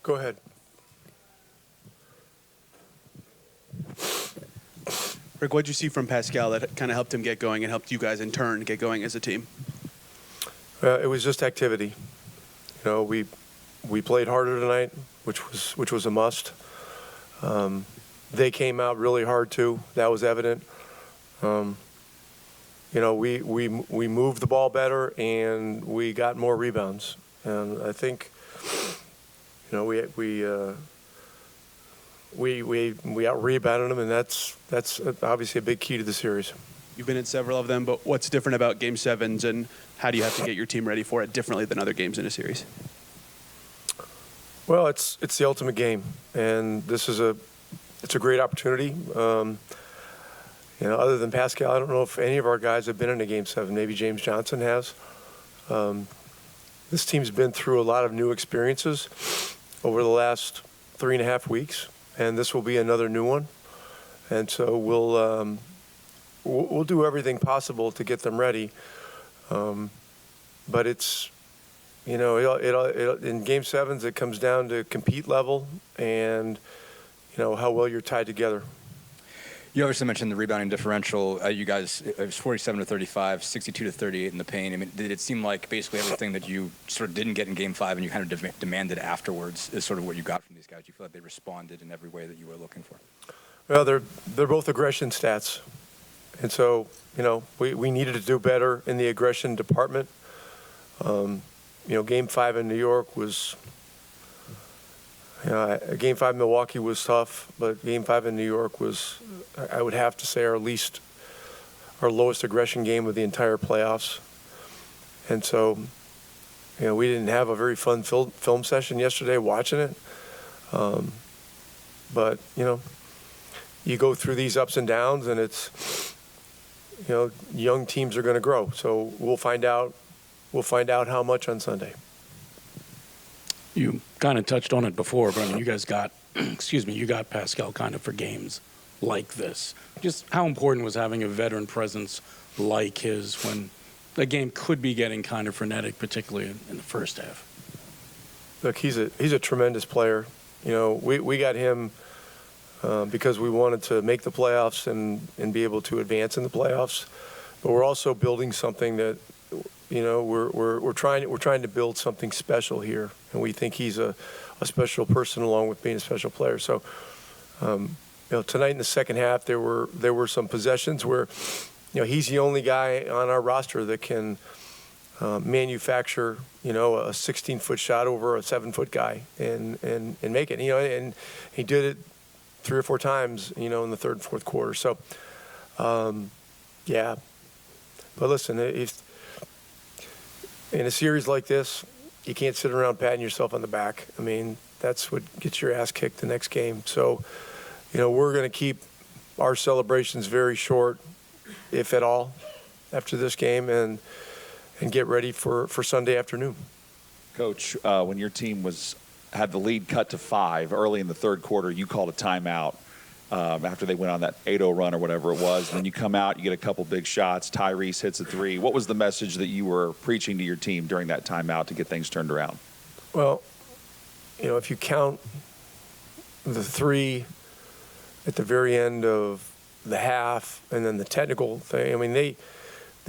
Go ahead. Rick, what did you see from Pascal that kind of helped him get going and helped you guys in turn get going as a team? It was just activity. We played harder tonight, which was a must. They came out really hard too. That was evident. We moved the ball better and we got more rebounds. And I think, we out-rebounded them, and that's obviously a big key to the series. You've been in several of them, but what's different about Game 7s, and how do you have to get your team ready for it differently than other games in a series? Well, it's the ultimate game, and it's a great opportunity. Other than Pascal, I don't know if any of our guys have been in a Game 7. Maybe James Johnson has. This team's been through a lot of new experiences over the last 3.5 weeks, and this will be another new one. And so we'll do everything possible to get them ready. But it's, in Game 7s, it comes down to compete level and, how well you're tied together. You obviously mentioned the rebounding differential. You guys, it was 47-35, 62-38 in the paint. I mean, did it seem like basically everything that you sort of didn't get in Game 5 and you kind of demanded afterwards is sort of what you got from these guys? You feel like they responded in every way that you were looking for? Well, they're both aggression stats. And so, we needed to do better in the aggression department. Game 5 in New York was, Game 5 in Milwaukee was tough, but Game 5 in New York was, I would have to say, our lowest aggression game of the entire playoffs. And so, we didn't have a very fun film session yesterday watching it. But, you go through these ups and downs, and it's, young teams are going to grow. So we'll find out how much on Sunday. You kind of touched on it before, but I mean, you guys got, you got Pascal kind of for games like this. Just how important was having a veteran presence like his when the game could be getting kind of frenetic, particularly in the first half? Look, he's a tremendous player. We got him because we wanted to make the playoffs and be able to advance in the playoffs. But we're also building something that, we're trying to build something special here, and we think he's a special person along with being a special player. So, tonight in the second half, there were some possessions where, he's the only guy on our roster that can manufacture, a 16-foot shot over a 7-foot guy and make it. And he did it 3 or 4 times, in the third and fourth quarter. So, yeah. But listen, if in a series like this, you can't sit around patting yourself on the back. I mean, that's what gets your ass kicked the next game. So, we're going to keep our celebrations very short, if at all, after this game, and get ready for Sunday afternoon. Coach, when your team had the lead cut to 5 early in the third quarter, you called a timeout after they went on that 8-0 run or whatever it was. And then you come out, you get a couple big shots. Tyrese hits a 3. What was the message that you were preaching to your team during that timeout to get things turned around? Well, if you count the 3 at the very end of the half and then the technical thing, I mean, they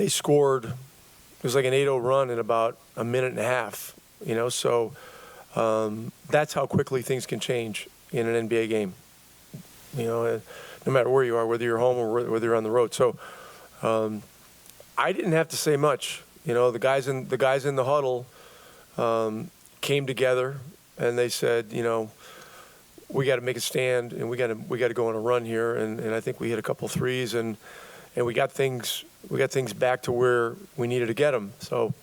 scored. It was like an 8-0 run in about a minute and a half, So that's how quickly things can change in an NBA game. No matter where you are, whether you're home or whether you're on the road. So I didn't have to say much. The guys in the huddle came together and they said, we got to make a stand and we got to go on a run here. And I think we hit a couple threes and we got things back to where we needed to get them. So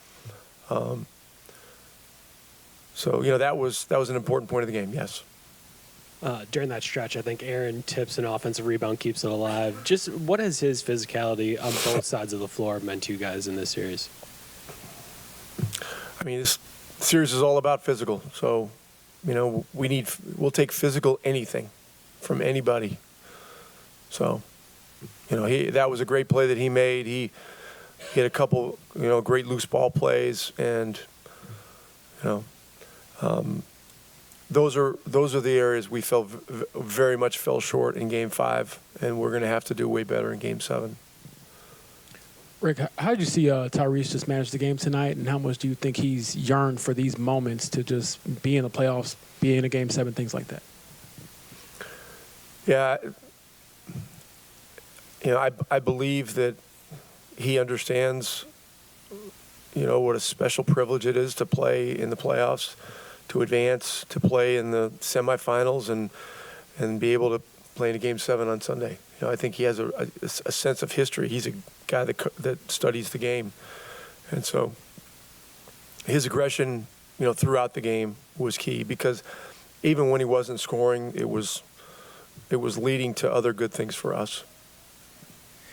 that was an important point of the game. Yes. During that stretch, I think Aaron tips an offensive rebound, keeps it alive. Just what has his physicality on both sides of the floor meant to you guys in this series? I mean, this series is all about physical. So, we'll take physical anything from anybody. So, that was a great play that he made. He had a couple, great loose ball plays, and those are the areas we very much fell short in Game 5, and we're going to have to do way better in Game 7. Rick, how did you see Tyrese just manage the game tonight, and how much do you think he's yearned for these moments to just be in the playoffs, be in a Game 7, things like that? Yeah, I believe that he understands, what a special privilege it is to play in the playoffs, to advance, to play in the semifinals, and be able to play in a Game 7 on Sunday. I think he has a sense of history. He's a guy that studies the game, and so his aggression, throughout the game was key, because even when he wasn't scoring, it was leading to other good things for us.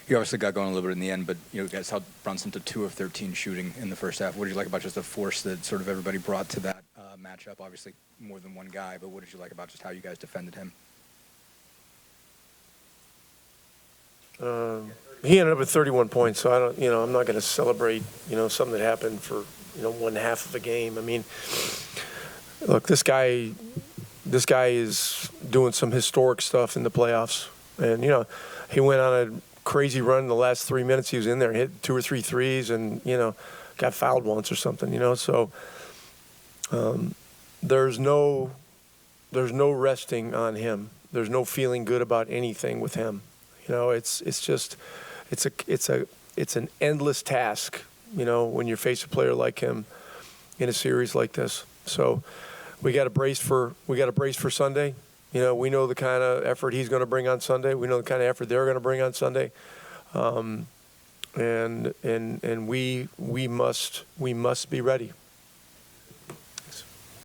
You obviously got going a little bit in the end, but you guys held Brunson to 2 of 13 shooting in the first half. What did you like about just the force that sort of everybody brought to that matchup? Obviously, more than one guy, but what did you like about just how you guys defended him? He ended up with 31 points, so I'm not going to celebrate, something that happened for, one half of a game. I mean, look, this guy is doing some historic stuff in the playoffs, and he went on a crazy run in the last 3 minutes. He was in there, hit 2 or 3 threes, and got fouled once or something. So there's no resting on him. There's no feeling good about anything with him. It's an endless task, when you face a player like him in a series like this. So we got to brace for Sunday. We know the kind of effort he's going to bring on Sunday. We know the kind of effort they're going to bring on Sunday. And we must be ready.